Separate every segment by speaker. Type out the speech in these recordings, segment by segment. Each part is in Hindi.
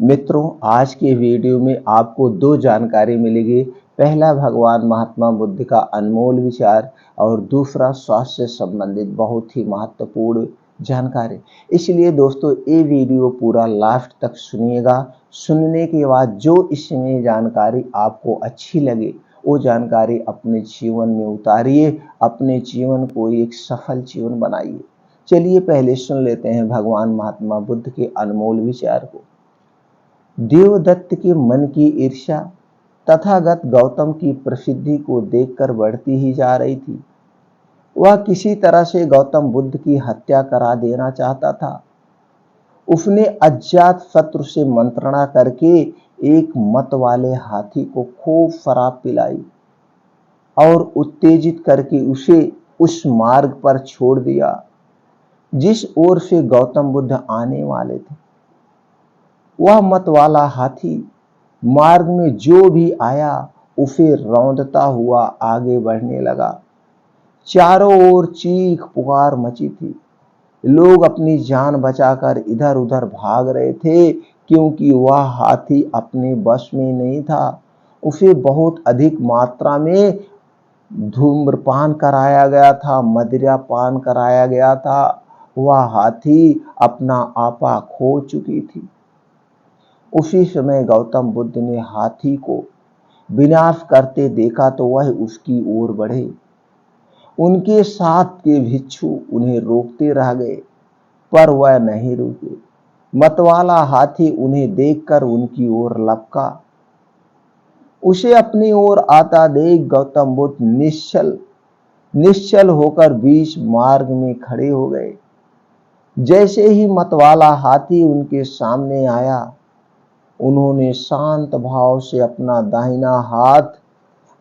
Speaker 1: मित्रों, आज के वीडियो में आपको दो जानकारी मिलेगी। पहला, भगवान महात्मा बुद्ध का अनमोल विचार और दूसरा स्वास्थ्य से संबंधित बहुत ही महत्वपूर्ण जानकारी। इसलिए दोस्तों, ये वीडियो पूरा लास्ट तक सुनिएगा। सुनने के बाद जो इसमें जानकारी आपको अच्छी लगे वो जानकारी अपने जीवन में उतारिए, अपने जीवन को एक सफल जीवन बनाइए। चलिए पहले सुन लेते हैं भगवान महात्मा बुद्ध के अनमोल विचार को। देवदत्त के मन की ईर्ष्या तथागत गौतम की प्रसिद्धि को देखकर बढ़ती ही जा रही थी। वह किसी तरह से गौतम बुद्ध की हत्या करा देना चाहता था। उसने अज्ञात शत्रु से मंत्रणा करके एक मत वाले हाथी को खूब शराब पिलाई और उत्तेजित करके उसे उस मार्ग पर छोड़ दिया जिस ओर से गौतम बुद्ध आने वाले थे। वह मत वाला हाथी मार्ग में जो भी आया उसे रौंदता हुआ आगे बढ़ने लगा। चारों ओर चीख पुकार मची थी। लोग अपनी जान बचाकर इधर उधर भाग रहे थे क्योंकि वह हाथी अपने बस में नहीं था। उसे बहुत अधिक मात्रा में धूम्रपान कराया गया था, मदिरा पान कराया गया था। वह हाथी अपना आपा खो चुकी थी। उसी समय गौतम बुद्ध ने हाथी को विनाश करते देखा तो वह उसकी ओर बढ़े। उनके साथ के भिक्षु उन्हें रोकते रह गए पर वह नहीं रुके। मतवाला हाथी उन्हें देखकर उनकी ओर लपका। उसे अपनी ओर आता देख गौतम बुद्ध निश्चल होकर बीच मार्ग में खड़े हो गए। जैसे ही मतवाला हाथी उनके सामने आया, उन्होंने शांत भाव से अपना दाहिना हाथ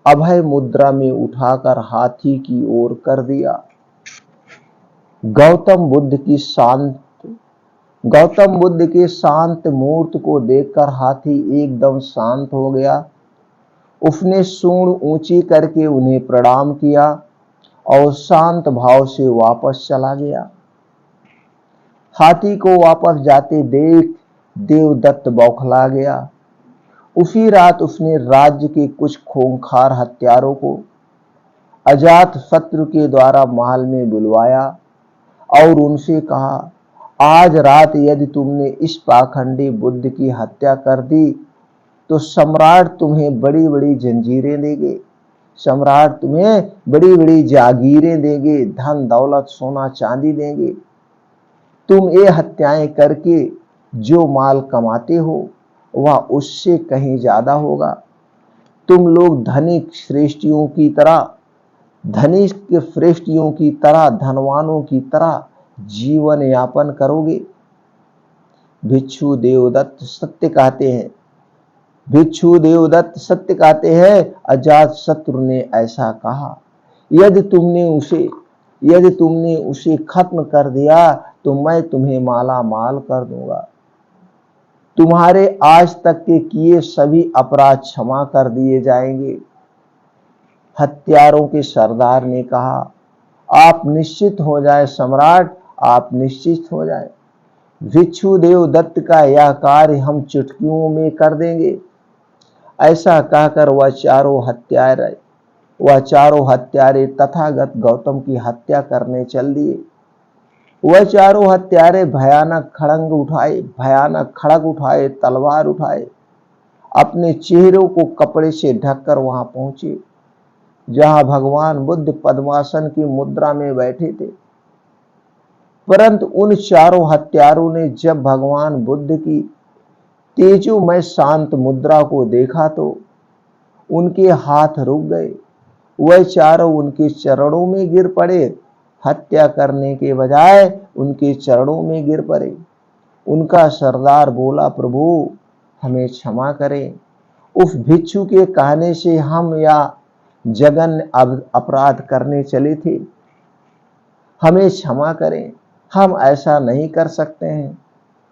Speaker 1: अभय मुद्रा में उठाकर हाथी की ओर कर दिया। गौतम बुद्ध के शांत मूर्त को देखकर हाथी एकदम शांत हो गया। उसने सूंड ऊंची करके उन्हें प्रणाम किया और शांत भाव से वापस चला गया। हाथी को वापस जाते देख देवदत्त बौखला गया। उसी रात उसने राज्य के कुछ खूंखार हत्यारों को अजात शत्रु के द्वारा महल में बुलवाया और उनसे कहा, आज रात यदि तुमने इस पाखंडी बुद्ध की हत्या कर दी तो सम्राट तुम्हें बड़ी बड़ी जंजीरें देंगे, सम्राट तुम्हें बड़ी बड़ी जागीरें देंगे, धन दौलत सोना चांदी देंगे। तुम ये हत्याएं करके जो माल कमाते हो वह उससे कहीं ज्यादा होगा। तुम लोग धनिक श्रेष्ठियों की तरह धनवानों की तरह जीवन यापन करोगे। भिक्षु देवदत्त सत्य कहते हैं। अजात शत्रु ने ऐसा कहा, यदि तुमने उसे खत्म कर दिया तो मैं तुम्हें माला माल कर दूंगा। तुम्हारे आज तक के किए सभी अपराध क्षमा कर दिए जाएंगे। हत्यारों के सरदार ने कहा, आप निश्चित हो जाए सम्राट, आप निश्चित हो जाए। भिक्षु देवदत्त का यह कार्य हम चुटकियों में कर देंगे। ऐसा कहकर वह चारों हत्यारे तथागत गौतम की हत्या करने चल दिए। वह चारों हत्यारे भयानक खड़ग उठाए, तलवार उठाए, अपने चेहरों को कपड़े से ढककर वहां पहुंचे जहां भगवान बुद्ध पद्मासन की मुद्रा में बैठे थे। परंतु उन चारों हत्यारों ने जब भगवान बुद्ध की तेजोमय शांत मुद्रा को देखा तो उनके हाथ रुक गए। वह चारों उनके चरणों में गिर पड़े, हत्या करने के बजाय उनके चरणों में गिर पड़े। उनका सरदार बोला, प्रभु हमें क्षमा करें, उस भिक्षु के कहने से हम या जघन्य अपराध करने चले थे, हमें क्षमा करें, हम ऐसा नहीं कर सकते हैं।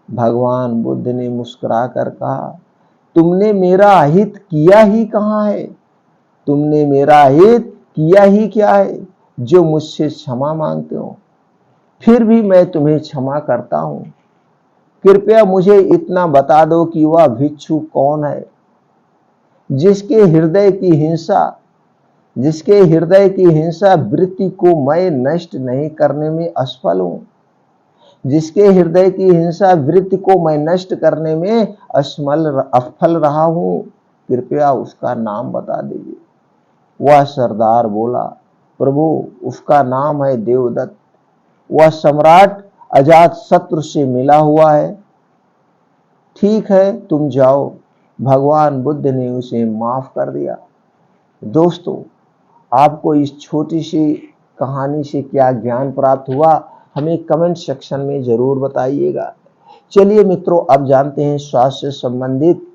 Speaker 1: भगवान बुद्ध ने मुस्कुराकर कहा, तुमने मेरा हित किया ही कहाँ है? तुमने मेरा हित किया ही क्या है जो मुझसे क्षमा मांगते हो? फिर भी मैं तुम्हें क्षमा करता हूं। कृपया मुझे इतना बता दो कि वह भिक्षु कौन है जिसके हृदय की हिंसा वृत्ति को मैं नष्ट नहीं करने में असफल हूं, जिसके हृदय की हिंसा वृत्ति को मैं नष्ट करने में असफल रहा हूं, कृपया उसका नाम बता दीजिए। वह सरदार बोला, प्रभु उसका नाम है देवदत्त, वह सम्राट अजात शत्रु से मिला हुआ है। ठीक है तुम जाओ। भगवान बुद्ध ने उसे माफ कर दिया। दोस्तों, आपको इस छोटी सी कहानी से क्या ज्ञान प्राप्त हुआ, हमें कमेंट सेक्शन में जरूर बताइएगा। चलिए मित्रों, अब जानते हैं स्वास्थ्य से संबंधित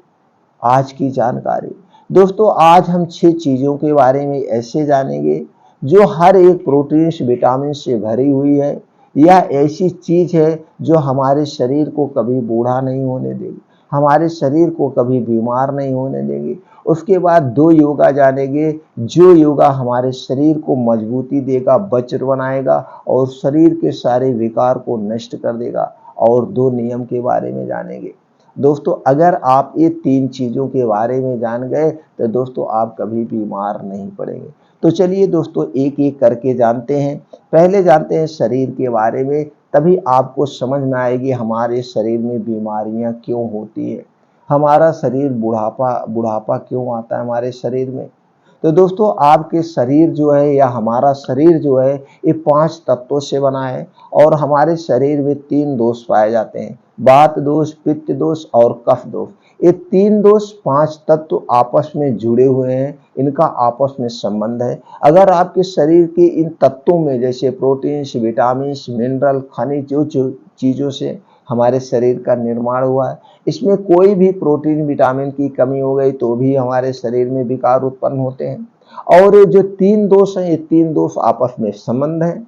Speaker 1: आज की जानकारी। दोस्तों, आज हम 6 चीजों के बारे में ऐसे जानेंगे जो हर एक प्रोटीन विटामिन से भरी हुई है। यह ऐसी चीज है जो हमारे शरीर को कभी बूढ़ा नहीं होने देगी, हमारे शरीर को कभी बीमार नहीं होने देगी। उसके बाद 2 योगा जानेंगे जो योगा हमारे शरीर को मजबूती देगा, वज्र बनाएगा और शरीर के सारे विकार को नष्ट कर देगा। और 2 नियम के बारे में जानेंगे। दोस्तों, अगर आप ये 3 चीजों के बारे में जान गए तो दोस्तों आप कभी बीमार नहीं पड़ेंगे। तो चलिए दोस्तों, एक एक करके जानते हैं। पहले जानते हैं शरीर के बारे में, तभी आपको समझ में आएगी हमारे शरीर में बीमारियां क्यों होती है, हमारा शरीर बुढ़ापा क्यों आता है हमारे शरीर में। तो दोस्तों, आपके शरीर जो है या हमारा शरीर जो है ये 5 तत्वों से बना है और हमारे शरीर में 3 दोष पाए जाते हैं, वात दोष, पित्त दोष और कफ दोष। ये 3 दोष 5 तत्व आपस में जुड़े हुए हैं, इनका आपस में संबंध है। अगर आपके शरीर के इन तत्वों में जैसे प्रोटीन, विटामिन, मिनरल, खनिज जो चीजों से हमारे शरीर का निर्माण हुआ है, इसमें कोई भी प्रोटीन विटामिन की कमी हो गई तो भी हमारे शरीर में विकार उत्पन्न होते हैं। और ये जो 3 दोष हैं, ये 3 दोष आपस में संबंध है।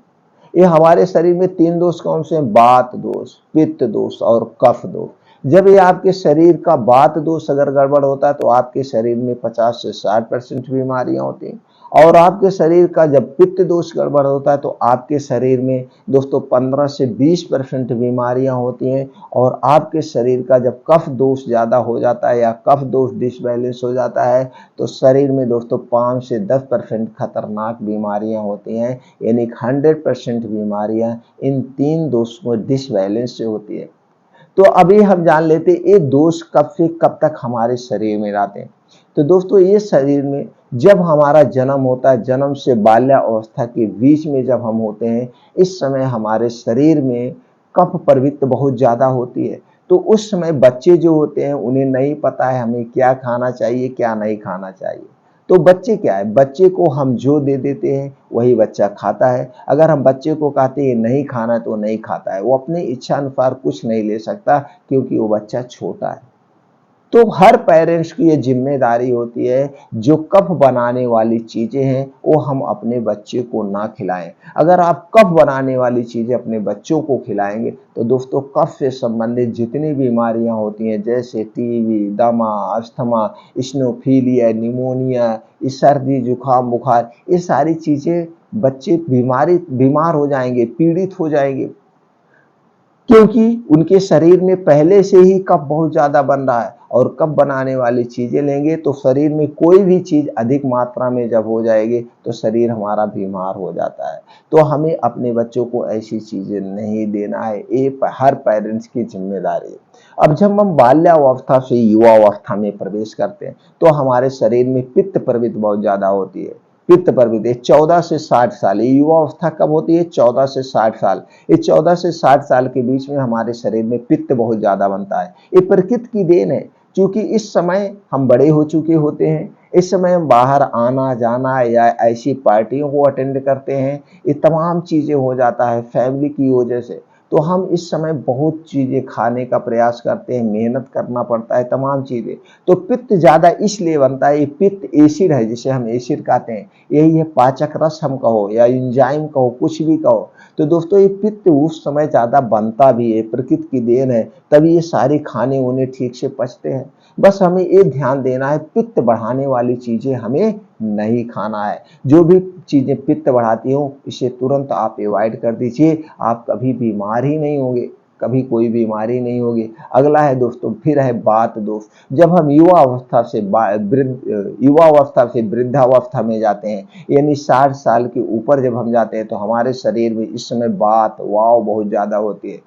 Speaker 1: ये हमारे शरीर में 3 दोष कौन से हैं? वात दोष, पित्त दोष और कफ दोष। जब ये आपके शरीर का वात दोष अगर गड़बड़ होता है तो आपके शरीर में 50 से 60% बीमारियां होती हैं। और आपके शरीर का जब पित्त दोष गड़बड़ होता है तो आपके शरीर में दोस्तों 15 से 20% बीमारियां होती हैं। और आपके शरीर का जब कफ दोष ज़्यादा हो जाता है या कफ दोष डिसबैलेंस हो जाता है तो शरीर में दोस्तों 5 से 10% खतरनाक बीमारियां होती हैं। यानी 100% बीमारियां इन 3 दोषों डिसबैलेंस से होती है। तो अभी हम जान लेते ये दोष कब से कब तक हमारे शरीर में रहते हैं। तो दोस्तों, ये शरीर में जब हमारा जन्म होता है, जन्म से बाल्यावस्था के बीच में जब हम होते हैं, इस समय हमारे शरीर में कफ प्रवृत्ति बहुत ज़्यादा होती है। तो उस समय बच्चे जो होते हैं उन्हें नहीं पता है हमें क्या खाना चाहिए, क्या नहीं खाना चाहिए। तो बच्चे क्या है, बच्चे को हम जो दे देते हैं वही बच्चा खाता है। अगर हम बच्चे को कहते हैं नहीं खाना तो नहीं खाता है, वो अपनी इच्छा अनुसार कुछ नहीं ले सकता क्योंकि वो बच्चा छोटा है। तो हर पेरेंट्स की ये जिम्मेदारी होती है जो कफ बनाने वाली चीजें हैं वो हम अपने बच्चे को ना खिलाएं। अगर आप कफ बनाने वाली चीजें अपने बच्चों को खिलाएंगे तो दोस्तों कफ से संबंधित जितनी बीमारियां होती हैं जैसे टीबी, दमा, अस्थमा, इस्नोफिलिया, निमोनिया, सर्दी, जुकाम, बुखार, ये सारी चीजें बच्चे बीमार हो जाएंगे, पीड़ित हो जाएंगे क्योंकि उनके शरीर में पहले से ही कफ बहुत ज्यादा बन रहा है। और कफ बनाने वाली चीजें लेंगे तो शरीर में कोई भी चीज अधिक मात्रा में जब हो जाएगी तो शरीर हमारा बीमार हो जाता है। तो हमें अपने बच्चों को ऐसी चीजें नहीं देना है, ये हर पेरेंट्स की जिम्मेदारी है। अब जब हम बाल्यावस्था से युवावस्था में प्रवेश करते हैं तो हमारे शरीर में पित्त प्रवृत्ति बहुत ज्यादा होती है। पित्त प्रवृत्ति 14 से 60 साल, ये युवावस्था कब होती है? 14 से 60 साल। ये 14 से 60 साल के बीच में हमारे शरीर में पित्त बहुत ज्यादा बनता है। ये प्रकृति की देन है, क्योंकि इस समय हम बड़े हो चुके होते हैं। इस समय हम बाहर आना जाना या ऐसी पार्टियों को अटेंड करते हैं, ये तमाम चीजें हो जाता है फैमिली की वजह से। तो हम इस समय बहुत चीजें खाने का प्रयास करते हैं, मेहनत करना पड़ता है, तमाम चीजें। तो पित्त ज्यादा इसलिए बनता है, ये पित्त एसिड है जिसे हम एसिड कहते हैं। यही है पाचक रस हम कहो या एंजाइम कहो, कुछ भी कहो। तो दोस्तों ये पित्त उस समय ज्यादा बनता भी है, प्रकृति की देन है, तभी ये सारे खाने उन्हें ठीक से पचते हैं। बस हमें ये ध्यान देना है पित्त बढ़ाने वाली चीजें हमें नहीं खाना है। जो भी चीजें पित्त बढ़ाती हो इसे तुरंत आप अवॉइड कर दीजिए, आप कभी बीमार ही नहीं होंगे, कभी कोई बीमारी नहीं होगी। अगला है दोस्तों, फिर है वात दोष। जब हम युवा अवस्था से वृद्धावस्था में जाते हैं, यानी 60 साल के ऊपर जब हम जाते हैं, तो हमारे शरीर में इस समय वात वाव बहुत ज्यादा होती है।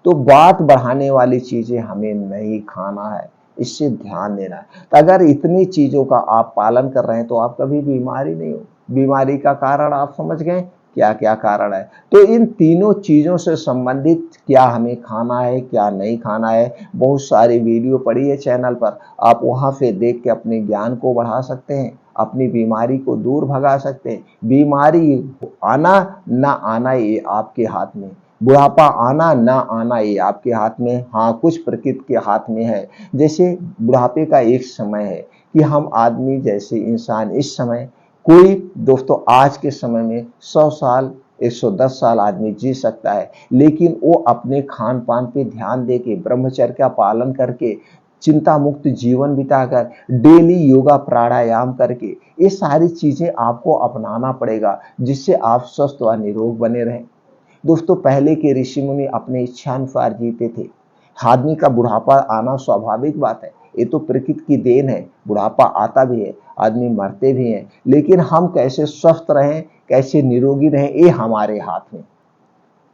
Speaker 1: तो वात बढ़ाने वाली चीजें हमें नहीं खाना है, इससे ध्यान देना है। तो अगर इतनी चीजों का आप पालन कर रहे हैं तो आप कभी बीमारी नहीं हो। बीमारी का कारण आप समझ गए क्या क्या कारण है। तो इन तीनों चीजों से संबंधित क्या हमें खाना है क्या नहीं खाना है, बहुत सारी वीडियो पड़ी है चैनल पर, आप वहां से देख के अपने ज्ञान को बढ़ा सकते हैं, अपनी बीमारी को दूर भगा सकते हैं। बीमारी आना ना आना ये आपके हाथ में, बुढ़ापा आना ना आना ये आपके हाथ में। हाँ, कुछ प्रकृति के हाथ में है। जैसे बुढ़ापे का एक समय है कि हम आदमी जैसे इंसान इस समय, कोई दोस्तों आज के समय में 100 साल 110 साल आदमी जी सकता है, लेकिन वो अपने खान पान पे ध्यान दे के, ब्रह्मचर्य का पालन करके, चिंता मुक्त जीवन बिताकर, डेली योगा प्राणायाम करके, ये सारी चीजें आपको अपनाना पड़ेगा, जिससे आप स्वस्थ व निरोग बने रहें। दोस्तों, पहले के ऋषि मुनि अपने इच्छानुसार जीते थे। आदमी का बुढ़ापा आना स्वाभाविक बात है, ये तो प्रकृति की देन है। बुढ़ापा आता भी है, आदमी मरते भी हैं, लेकिन हम कैसे स्वस्थ रहें, कैसे निरोगी रहें, ये हमारे हाथ में,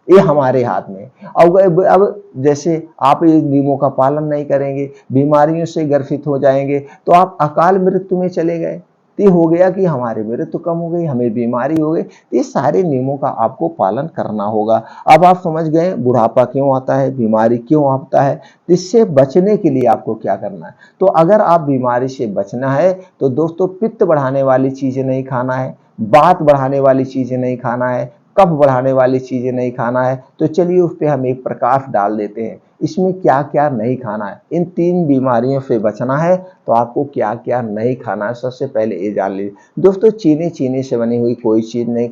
Speaker 1: ये हमारे हाथ में। अब जैसे आप ये नियमों का पालन नहीं करेंगे, बीमारियों से ग्रसित हो जाएंगे, तो आप अकाल मृत्यु में चले गए। तो ये हो गया कि हमारी मृत्यु कम हो गई, हमें बीमारी हो गई। तो ये सारे नियमों का आपको पालन करना होगा। अब आप समझ गए बुढ़ापा क्यों आता है, बीमारी क्यों आता है। इससे बचने के लिए आपको क्या करना है। तो अगर आप बीमारी से बचना है तो दोस्तों, पित्त बढ़ाने वाली चीजें नहीं खाना है, वात बढ़ाने वाली चीजें नहीं खाना है, कफ बढ़ाने वाली चीजें नहीं खाना है। तो चलिए उस पर हम एक प्रकाश डाल देते हैं, इसमें क्या क्या नहीं खाना है। इन 3 बीमारियों से बचना है तो आपको क्या क्या नहीं खाना है, सबसे पहले ये जान लीजिए। दोस्तों, चीनी से बनी हुई कोई चीज नहीं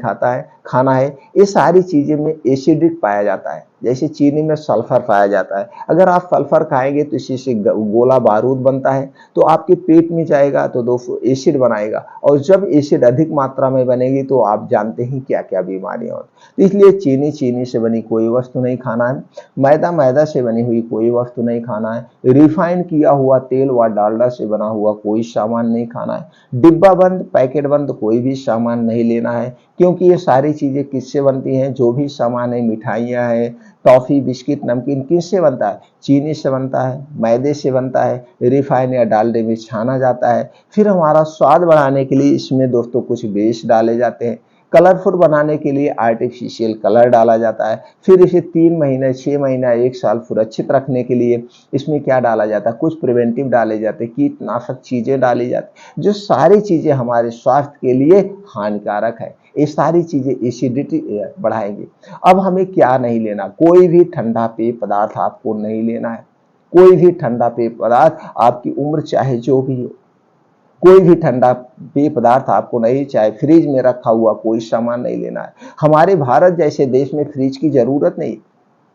Speaker 1: खाना है। ये सारी चीजें में एसिडिक पाया जाता है, जैसे चीनी में सल्फर पाया जाता है। अगर आप सल्फर खाएंगे तो इसी से गोला बारूद बनता है, तो आपके पेट में जाएगा तो दोस्तों एसिड बनाएगा, और जब एसिड अधिक मात्रा में बनेगी तो आप जानते ही क्या क्या बीमारियां होती। इसलिए चीनी से बनी कोई वस्तु नहीं खाना है, मैदा से बनी हुई कोई वस्तु नहीं खाना है, रिफाइन किया हुआ तेल व डालडा से बना हुआ कोई सामान नहीं खाना है, डिब्बा बंद पैकेट बंद कोई भी सामान नहीं लेना है। क्योंकि ये सारी चीजें किससे बनती हैं, जो भी सामान है, मिठाइयाँ हैं, टॉफी बिस्किट नमकीन, किससे बनता है, चीनी से बनता है, मैदे से बनता है, रिफाइन या डालडे में छाना जाता है। फिर हमारा स्वाद बढ़ाने के लिए इसमें दोस्तों कुछ बेस डाले जाते हैं, कलरफुल बनाने के लिए आर्टिफिशियल कलर डाला जाता है। फिर इसे 3 महीने 6 महीना 1 साल सुरक्षित रखने के लिए इसमें क्या डाला जाता है, कुछ प्रिवेंटिव डाले जाते हैं, कीटनाशक चीजें डाली जाती, जो सारी चीजें हमारे स्वास्थ्य के लिए हानिकारक है। ये सारी चीजें एसिडिटी बढ़ाएंगी। अब हमें क्या नहीं लेना, कोई भी ठंडा पेय पदार्थ आपको नहीं लेना है। कोई भी ठंडा पेय पदार्थ, आपकी उम्र चाहे जो भी हो, कोई भी ठंडा पेय पदार्थ आपको नहीं, चाहे फ्रिज में रखा हुआ कोई सामान नहीं लेना है। हमारे भारत जैसे देश में फ्रिज की जरूरत नहीं,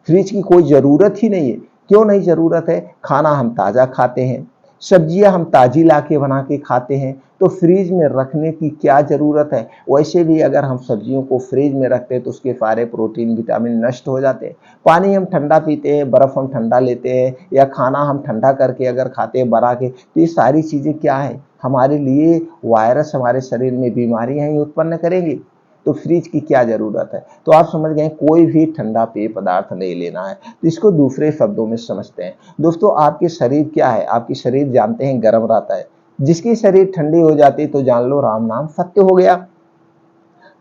Speaker 1: फ्रिज की कोई जरूरत ही नहीं है। क्यों नहीं जरूरत है, खाना हम ताजा खाते हैं, सब्जियां हम ताजी लाके बना के खाते हैं, तो फ्रिज में रखने की क्या जरूरत है। वैसे भी अगर हम सब्जियों को फ्रिज में रखते हैं तो उसके सारे प्रोटीन विटामिन नष्ट हो जाते हैं। पानी हम ठंडा पीते हैं, बर्फ हम ठंडा लेते हैं, या खाना हम ठंडा करके अगर खाते हैं बना के, तो ये सारी चीजें क्या है, हमारे लिए वायरस हमारे शरीर में बीमारियां ही उत्पन्न करेंगी। तो फ्रिज की क्या जरूरत है। तो आप समझ गए, कोई भी ठंडा पेय पदार्थ नहीं लेना है। तो इसको दूसरे शब्दों में समझते हैं दोस्तों, आपके शरीर क्या है, आपकी शरीर जानते हैं गर्म रहता है, जिसकी शरीर ठंडी हो जाती है तो जान लो राम नाम सत्य हो गया।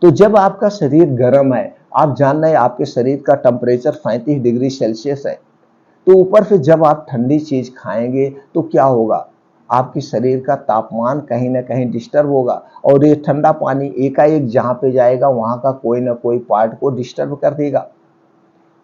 Speaker 1: तो जब आपका शरीर गर्म है, आप जान रहे हैं आपके शरीर का टेम्परेचर 35 डिग्री सेल्सियस है, तो ऊपर से जब आप ठंडी चीज खाएंगे तो क्या होगा, आपके शरीर का तापमान कहीं ना कहीं डिस्टर्ब होगा, और ये ठंडा पानी एकाएक जहां पे जाएगा वहां का कोई ना कोई पार्ट को डिस्टर्ब कर देगा।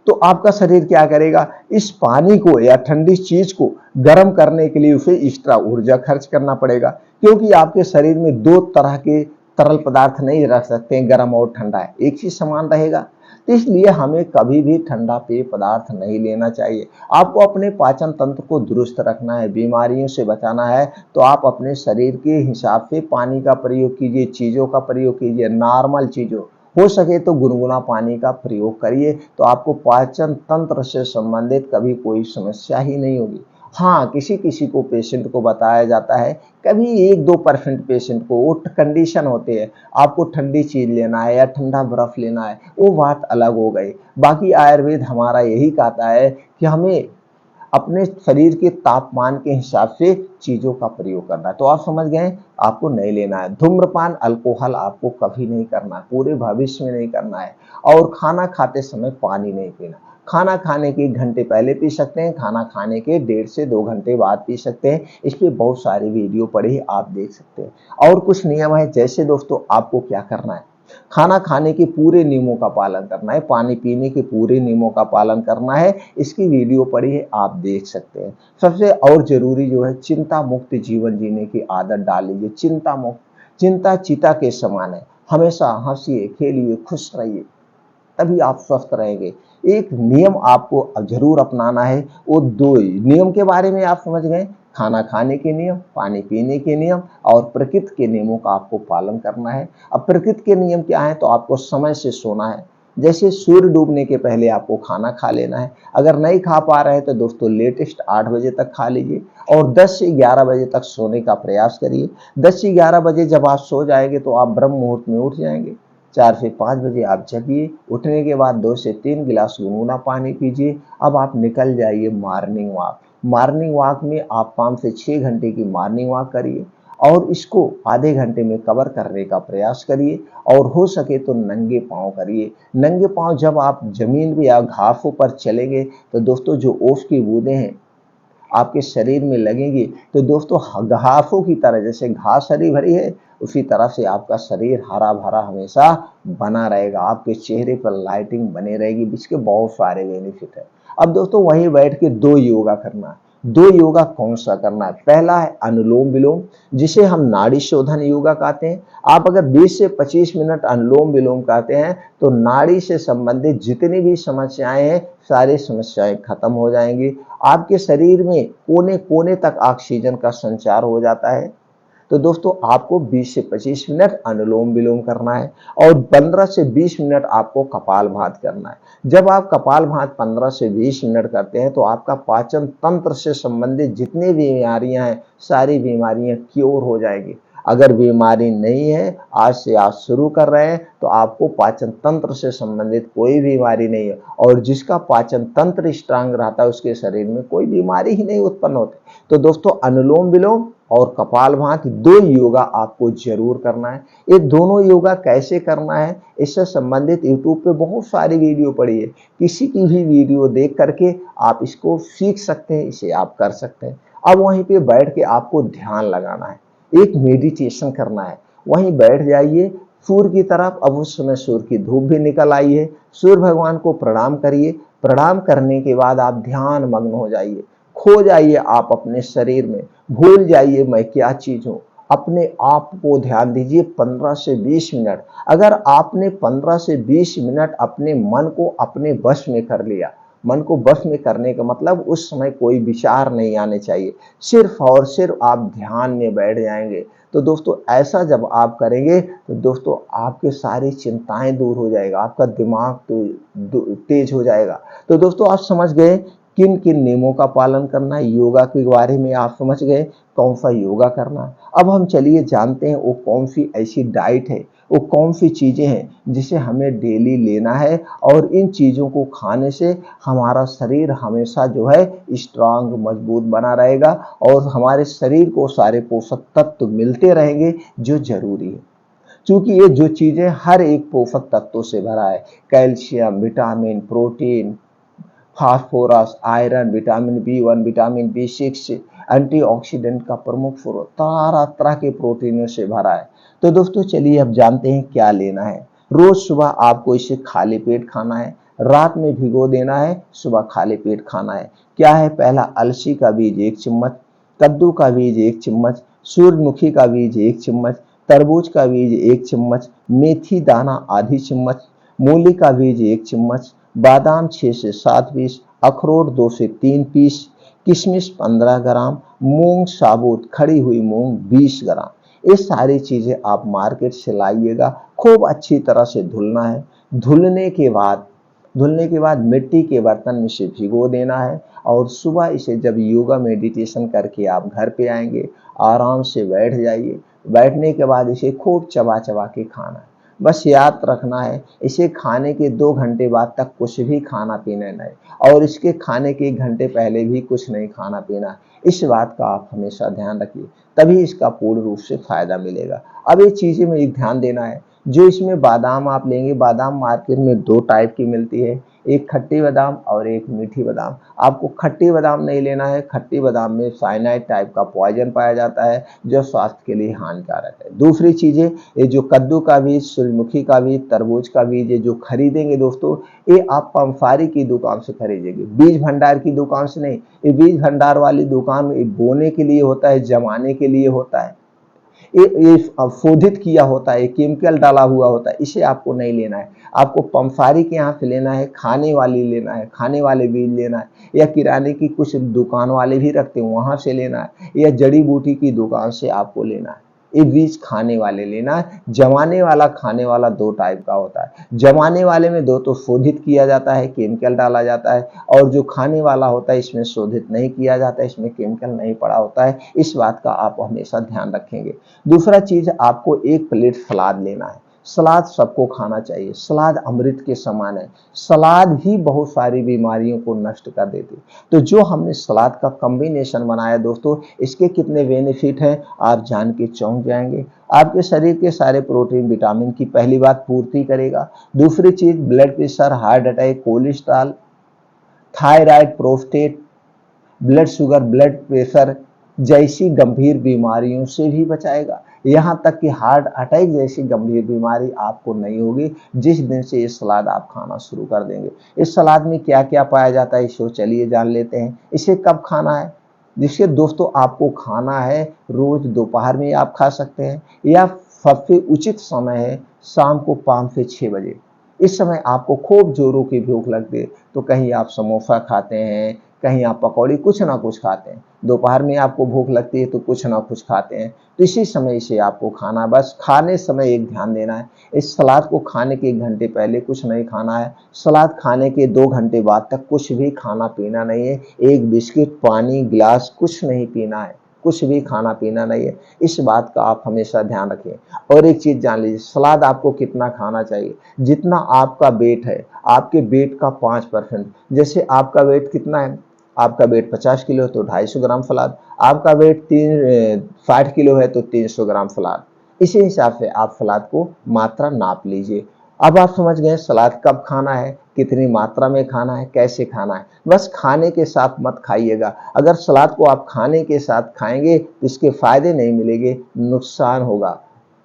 Speaker 1: तो आपका शरीर क्या करेगा, इस पानी को या ठंडी चीज को गर्म करने के लिए उसे एक्स्ट्रा ऊर्जा खर्च करना पड़ेगा, क्योंकि आपके शरीर में 2 तरह के तरल पदार्थ नहीं रख सकते हैं, गर्म और ठंडा है, एक ही समान रहेगा। तो इसलिए हमें कभी भी ठंडा पेय पदार्थ नहीं लेना चाहिए। आपको अपने पाचन तंत्र को दुरुस्त रखना है, बीमारियों से बचाना है, तो आप अपने शरीर के हिसाब से पानी का प्रयोग कीजिए, चीजों का प्रयोग कीजिए, नॉर्मल चीजों, हो सके तो गुनगुना पानी का प्रयोग करिए, तो आपको पाचन तंत्र से संबंधित कभी कोई समस्या ही नहीं होगी। हाँ, किसी किसी को पेशेंट को बताया जाता है, कभी 1-2% पेशेंट को वो कंडीशन होते हैं, आपको ठंडी चीज लेना है या ठंडा बर्फ लेना है, वो बात अलग हो गई। बाकी आयुर्वेद हमारा यही कहता है कि हमें अपने शरीर के तापमान के हिसाब से चीजों का प्रयोग करना है। तो आप समझ गए, आपको नहीं लेना है धूम्रपान, अल्कोहल आपको कभी नहीं करना है, पूरे भविष्य में नहीं करना है। और खाना खाते समय पानी नहीं पीना। खाना खाने के 1 घंटे पहले पी सकते हैं, खाना खाने के 1.5 से 2 घंटे बाद पी सकते हैं। इस पे बहुत सारी वीडियो पड़ी है, आप देख सकते हैं। और कुछ नियम है, जैसे दोस्तों आपको क्या करना है, खाना खाने के पूरे नियमों का पालन करना है, पानी पीने के पूरे नियमों का पालन करना है। इसकी वीडियो पड़ी है, आप देख सकते हैं। सबसे और जरूरी जो है, चिंता मुक्त जीवन जीने की आदत डाल लीजिए। चिंता मुक्त, चिंता चिता के समान है, हमेशा हंसिए, खेलिए, खुश रहिए, तभी आप स्वस्थ रहेंगे। एक नियम आपको जरूर अपनाना है, वो 2 नियम के बारे में आप समझ गए, खाना खाने के नियम, पानी पीने के नियम और प्रकृति के नियमों का आपको पालन करना है। अब प्रकृति के नियम क्या है, तो आपको समय से सोना है। जैसे सूर्य डूबने के पहले आपको खाना खा लेना है। अगर नहीं खा पा रहे हैं तो दोस्तों लेटेस्ट 8 बजे तक खा लीजिए और 10 से 11 बजे तक सोने का प्रयास करिए। 10 से 11 बजे जब आप सो जाएंगे तो आप ब्रह्म मुहूर्त में उठ जाएंगे। 4 से 5 बजे आप जगिए, उठने के बाद 2 से 3 गिलास गुनगुना पानी पीजिए। अब आप निकल जाइए मॉर्निंग वॉक। मॉर्निंग वॉक में आप 5 से 6 घंटे की मॉर्निंग वॉक करिए और इसको आधे घंटे में कवर करने का प्रयास करिए और हो सके तो नंगे पाँव करिए। नंगे पाँव जब आप जमीन पे या घासों पर चलेंगे तो दोस्तों जो ओस की बूंदें हैं आपके शरीर में लगेंगी, तो दोस्तों घासों की तरह, जैसे घास हरी भरी है उसी तरह से आपका शरीर हरा भरा हमेशा बना रहेगा, आपके चेहरे पर लाइटिंग बने रहेगी, इसके बहुत सारे बेनिफिट है। अब दोस्तों वहीं बैठ के 2 योगा करना है। 2 योगा कौन सा करना है, पहला है अनुलोम विलोम, जिसे हम नाड़ी शोधन योगा कहते हैं। आप अगर 20 से 25 मिनट अनुलोम विलोम करते हैं तो नाड़ी से संबंधित जितनी भी समस्याएं हैं सारी समस्याएं खत्म हो जाएंगी। आपके शरीर में कोने कोने तक ऑक्सीजन का संचार हो जाता है। तो दोस्तों आपको 20 से 25 मिनट अनुलोम विलोम करना है और 15 से 20 मिनट आपको कपालभाति करना है। जब आप कपालभाति 15 से 20 मिनट करते हैं तो आपका पाचन तंत्र से संबंधित जितनी भी बीमारियां हैं सारी बीमारियां क्योर हो जाएगी। अगर बीमारी नहीं है, आज से आप शुरू कर रहे हैं तो आपको पाचन तंत्र से संबंधित कोई बीमारी नहीं है और जिसका पाचन तंत्र स्ट्रांग रहता है उसके शरीर में कोई बीमारी ही नहीं उत्पन्न होती। तो दोस्तों अनुलोम विलोम और कपालभाति 2 योगा आपको जरूर करना है। ये दोनों योगा कैसे करना है इससे संबंधित यूट्यूब पे बहुत सारी वीडियो पड़ी है, किसी की भी वीडियो देख करके आप इसको सीख सकते हैं, इसे आप कर सकते हैं। अब वहीं पे बैठ के आपको ध्यान लगाना है, एक मेडिटेशन करना है। वहीं बैठ जाइए सूर्य की तरफ। अब उस समय सूर्य की धूप भी निकल आई है, सूर्य भगवान को प्रणाम करिए। प्रणाम करने के बाद आप ध्यान मग्न हो जाइए, खो जाइए आप अपने शरीर में, भूल जाइए मैं क्या चीज हूं, अपने आप को ध्यान दीजिए 15 से 20 मिनट। अगर आपने 15 से 20 मिनट अपने मन को अपने वश में कर लिया, मन को वश में करने का मतलब उस समय कोई विचार नहीं आने चाहिए, सिर्फ और सिर्फ आप ध्यान में बैठ जाएंगे। तो दोस्तों ऐसा जब आप करेंगे तो दोस्तों आपके सारी चिंताएं दूर हो जाएगा, आपका दिमाग तो तेज हो जाएगा। तो दोस्तों आप समझ गए किन किन नियमों का पालन करना है, योगा के बारे में आप समझ गए कौन सा योगा करना है। अब हम चलिए जानते हैं वो कौन सी ऐसी डाइट है, वो कौन सी चीजें हैं जिसे हमें डेली लेना है और इन चीजों को खाने से हमारा शरीर हमेशा जो है स्ट्रांग मजबूत बना रहेगा और हमारे शरीर को सारे पोषक तत्व मिलते रहेंगे जो जरूरी है। क्योंकि ये जो चीजें हर एक पोषक तत्वों से भरा है, calcium, vitamin, protein, phosphorus, iron, vitamin B1, vitamin B6, antioxidant का प्रमुख स्रोत, तरह तरह के प्रोटीनों से भरा है। तो दोस्तों चलिए अब जानते हैं क्या लेना है। रोज सुबह आपको इसे खाली पेट खाना है, रात में भिगो देना है, सुबह खाली पेट खाना है। क्या है, पहला अलसी का बीज 1 चम्मच, कद्दू का बीज 1 चम्मच, सूरजमुखी का बीज 1 चम्मच, तरबूज का बीज 1 चम्मच, मेथी दाना आधी चम्मच, मूली का बीज 1 चम्मच, बादाम 6 से 7 पीस, अखरोट 2 से 3 पीस, किशमिश 15 ग्राम, मूंग साबुत खड़ी हुई मूंग 20 ग्राम। ये सारी चीज़ें आप मार्केट से लाइएगा, खूब अच्छी तरह से धुलना है। धुलने के बाद मिट्टी के बर्तन में इसे भिगो देना है और सुबह इसे जब योगा मेडिटेशन करके आप घर पे आएंगे, आराम से बैठ जाइए। बैठने के बाद इसे खूब चबा चबा के खाना है। बस याद रखना है, इसे खाने के 2 घंटे बाद तक कुछ भी खाना पीना नहीं और इसके खाने के 1 घंटे पहले भी कुछ नहीं खाना पीना। इस बात का आप हमेशा ध्यान रखिए, तभी इसका पूर्ण रूप से फायदा मिलेगा। अब ये चीज़ें में एक ध्यान देना है, जो इसमें बादाम आप लेंगे, बादाम मार्केट में 2 टाइप की मिलती है, एक खट्टी बादाम और एक मीठी बादाम। आपको खट्टी बादाम नहीं लेना है, खट्टी बादाम में साइनाइड टाइप का पॉइजन पाया जाता है जो स्वास्थ्य के लिए हानिकारक है। दूसरी चीज़ें, ये जो कद्दू का बीज, सूरजमुखी का बीज, तरबूज का बीज, ये जो खरीदेंगे दोस्तों, ये आप पंसारी की दुकान से खरीदेंगे, बीज भंडार की दुकान से नहीं। ये बीज भंडार वाली दुकान बोने के लिए होता है, जमाने के लिए होता है, ये शोधित किया होता है, केमिकल डाला हुआ होता है, इसे आपको नहीं लेना है। आपको पंसारी के यहाँ से लेना है, खाने वाली लेना है, खाने वाले बीज लेना है, या किराने की कुछ दुकान वाले भी रखते हैं वहाँ से लेना है, या जड़ी बूटी की दुकान से आपको लेना है। ये बीज खाने वाले लेना है। जमाने वाला, खाने वाला 2 टाइप का होता है। जमाने वाले में 2 तो शोधित किया जाता है, केमिकल डाला जाता है, और जो खाने वाला होता है इसमें शोधित नहीं किया जाता है, इसमें केमिकल नहीं पड़ा होता है। इस बात का आप हमेशा ध्यान रखेंगे। दूसरा चीज, आपको 1 प्लेट सलाद लेना है। सलाद सबको खाना चाहिए, सलाद अमृत के समान है। सलाद ही बहुत सारी बीमारियों को नष्ट कर देती है। तो जो हमने सलाद का कॉम्बिनेशन बनाया दोस्तों, इसके कितने बेनिफिट हैं आप जान के चौंक जाएंगे। आपके शरीर के सारे प्रोटीन, विटामिन की पहली बात पूर्ति करेगा। दूसरी चीज, blood pressure, heart attack, cholesterol, thyroid, prostate, blood sugar, blood pressure जैसी गंभीर बीमारियों से भी बचाएगा। यहाँ तक कि हार्ट अटैक जैसी गंभीर बीमारी आपको नहीं होगी जिस दिन से ये सलाद आप खाना शुरू कर देंगे। इस सलाद में क्या क्या पाया जाता है इसको चलिए जान लेते हैं। इसे कब खाना है? जिससे दोस्तों आपको खाना है रोज दोपहर में आप खा सकते हैं, या सबसे उचित समय है शाम को 5 से 6 बजे। इस समय आपको खूब जोरों की भूख लगती है, तो कहीं आप समोसा खाते हैं, कहीं आप पकौड़ी, कुछ ना कुछ खाते हैं। दोपहर में आपको भूख लगती है तो कुछ ना कुछ खाते हैं, तो इसी समय इसे आपको खाना। बस खाने समय एक ध्यान देना है, इस सलाद को खाने के 1 घंटे पहले कुछ नहीं खाना है। सलाद खाने के 2 घंटे बाद तक कुछ भी खाना पीना नहीं है। एक बिस्किट, पानी, गिलास कुछ नहीं पीना है, कुछ भी खाना पीना नहीं है। इस बात का आप हमेशा ध्यान रखें। और एक चीज जान लीजिए, सलाद आपको कितना खाना चाहिए? जितना आपका वेट है, आपके वेट का 5%। जैसे आपका वेट कितना है? आपका वेट 50 किलो है तो 250 ग्राम सलाद। आपका वेट 60 किलो है तो 300 ग्राम सलाद। इसी हिसाब से आप सलाद को मात्रा नाप लीजिए। अब आप समझ गए सलाद कब खाना है, कितनी मात्रा में खाना है, कैसे खाना है। बस खाने के साथ मत खाइएगा। अगर सलाद को आप खाने के साथ खाएंगे तो इसके फायदे नहीं मिलेंगे, नुकसान होगा।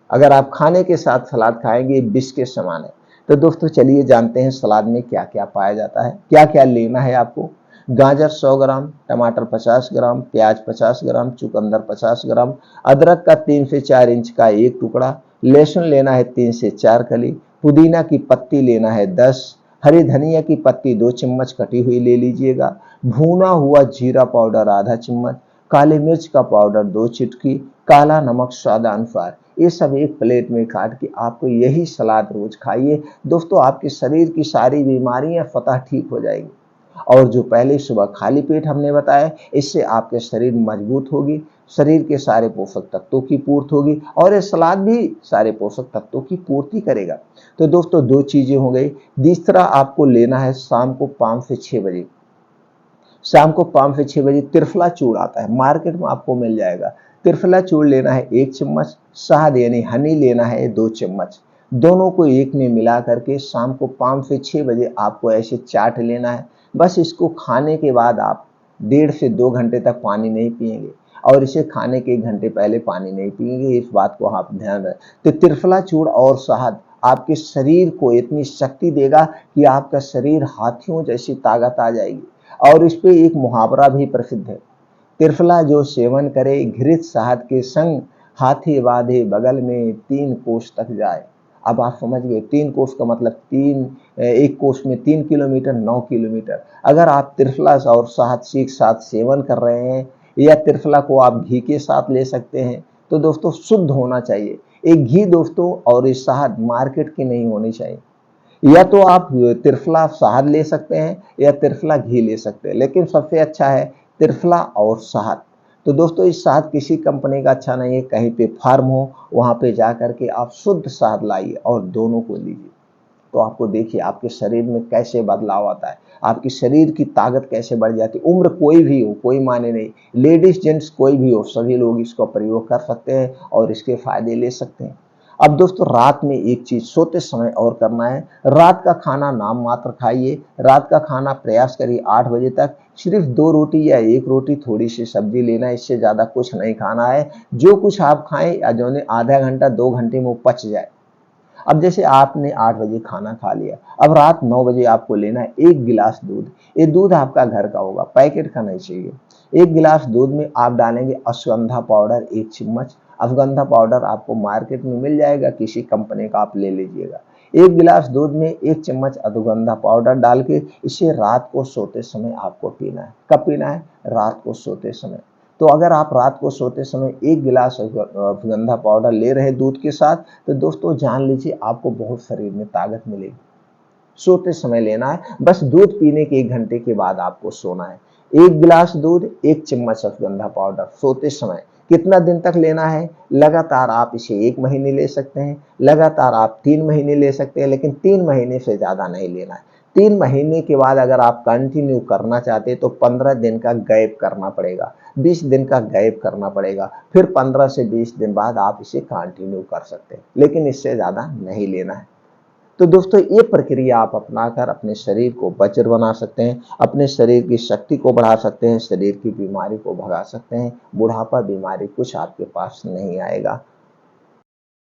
Speaker 1: अगर आप खाने के साथ सलाद खाएंगे विष के समान है। तो दोस्तों चलिए जानते हैं सलाद में क्या क्या पाया जाता है, क्या क्या लेना है आपको। गाजर 100 ग्राम, टमाटर 50 ग्राम, प्याज 50 ग्राम, चुकंदर 50 ग्राम, अदरक का 3 से 4 इंच का 1 टुकड़ा, लहसुन लेना है 3 से 4 कली, पुदीना की पत्ती लेना है 10, हरी धनिया की पत्ती 2 चम्मच कटी हुई ले लीजिएगा, भुना हुआ जीरा पाउडर आधा चम्मच, काली मिर्च का पाउडर 2 चुटकी, काला नमक स्वादानुसार। ये सब एक प्लेट में काट के आपको यही सलाद रोज खाइए दोस्तों, आपके शरीर की सारी बीमारियां फतह ठीक हो जाएगी। और जो पहले सुबह खाली पेट हमने बताया, इससे आपके शरीर मजबूत होगी, शरीर के सारे पोषक तत्वों की पूर्ति होगी, और ये सलाद भी सारे पोषक तत्वों की पूर्ति करेगा। तो दोस्तों 2 चीजें हो गई। तीसरा आपको लेना है शाम को 5 से 6 बजे। शाम को 5 से 6 बजे त्रिफला चूर्ण आता है, मार्केट में आपको मिल जाएगा। त्रिफला चूर्ण लेना है 1 चम्मच, शहद यानी हनी लेना है 2 चम्मच। दोनों को एक में मिला करके शाम को 5 से 6 बजे आपको ऐसे चाट लेना है। बस इसको खाने के बाद आप 1.5 से 2 घंटे तक पानी नहीं पिएंगे, और इसे खाने के 1 घंटे पहले पानी नहीं पिएंगे। इस बात को आप ध्यान रखें। तो त्रिफला चूर्ण और शहद आपके शरीर को इतनी शक्ति देगा कि आपका शरीर हाथियों जैसी ताकत आ जाएगी। और इस पे एक मुहावरा भी प्रसिद्ध है, त्रिफला जो सेवन करे घृत शहद के संग, हाथी बांधे बगल में 3 कोस तक जाए। अब आप समझ गए, 3 कोस का मतलब 1 कोस में 3 किलोमीटर, 9 किलोमीटर। अगर आप त्रिफला और शहद एक साथ सेवन कर रहे हैं, या त्रिफला को आप घी के साथ ले सकते हैं, तो दोस्तों शुद्ध होना चाहिए। एक घी दोस्तों और इस शहद मार्केट की नहीं होनी चाहिए। या तो आप त्रिफला शहद ले सकते हैं या त्रिफला घी ले सकते हैं, लेकिन सबसे अच्छा है त्रिफला और शहद। तो दोस्तों इस शहद किसी कंपनी का अच्छा नहीं है, कहीं पे फार्म हो वहां पे जा करके आप शुद्ध शहद लाइए और दोनों को लीजिए। तो आपको देखिए आपके शरीर में कैसे बदलाव आता है, आपकी शरीर की ताकत कैसे बढ़ जाती है। उम्र कोई भी हो, कोई माने नहीं, लेडीज जेंट्स कोई भी हो, सभी लोग इसका प्रयोग कर सकते हैं और इसके फायदे ले सकते हैं। अब दोस्तों रात में एक चीज सोते समय और करना है, रात का खाना नाम मात्र खाइए। रात का खाना प्रयास करिए 8 बजे तक सिर्फ 2 रोटी या 1 रोटी थोड़ी सी सब्जी लेना है, इससे ज्यादा कुछ नहीं खाना है। जो कुछ आप खाएं या जो आधा घंटा 2 घंटे में वो पच जाए। अब जैसे आपने 8 बजे खाना खा लिया, अब रात 9 बजे आपको लेना है 1 गिलास दूध। ये दूध आपका घर का होगा, पैकेट का नहीं चाहिए। 1 गिलास दूध में आप डालेंगे अश्वगंधा पाउडर 1 चम्मच। अश्वगंधा पाउडर आपको मार्केट में मिल जाएगा, किसी कंपनी का आप ले लीजिएगा। 1 गिलास दूध में 1 चम्मच अश्वगंधा पाउडर डाल के इसे रात को सोते समय आपको पीना है। कब पीना है? रात को सोते समय। तो अगर आप रात को सोते समय 1 गिलास अश्वगंधा पाउडर ले रहे दूध के साथ, तो दोस्तों जान लीजिए आपको बहुत शरीर में ताकत मिलेगी। सोते समय लेना है, बस दूध पीने के 1 घंटे के बाद आपको सोना है। 1 गिलास दूध 1 चम्मच अश्वगंधा पाउडर सोते समय। कितना दिन तक लेना है? लगातार आप इसे 1 महीने ले सकते हैं, लगातार आप 3 महीने ले सकते हैं, लेकिन 3 महीने से ज्यादा नहीं लेना है। 3 महीने के बाद अगर आप कंटिन्यू करना चाहते हैं तो 15 दिन का गैप करना पड़ेगा, 20 दिन का गैप करना पड़ेगा, फिर 15 से 20 दिन बाद आप इसे कंटिन्यू कर सकते हैं, लेकिन इससे ज्यादा नहीं लेना है। तो दोस्तों ये प्रक्रिया आप अपनाकर अपने शरीर को वज्र बना सकते हैं, अपने शरीर की शक्ति को बढ़ा सकते हैं, शरीर की बीमारी को भगा सकते हैं। बुढ़ापा बीमारी कुछ आपके पास नहीं आएगा।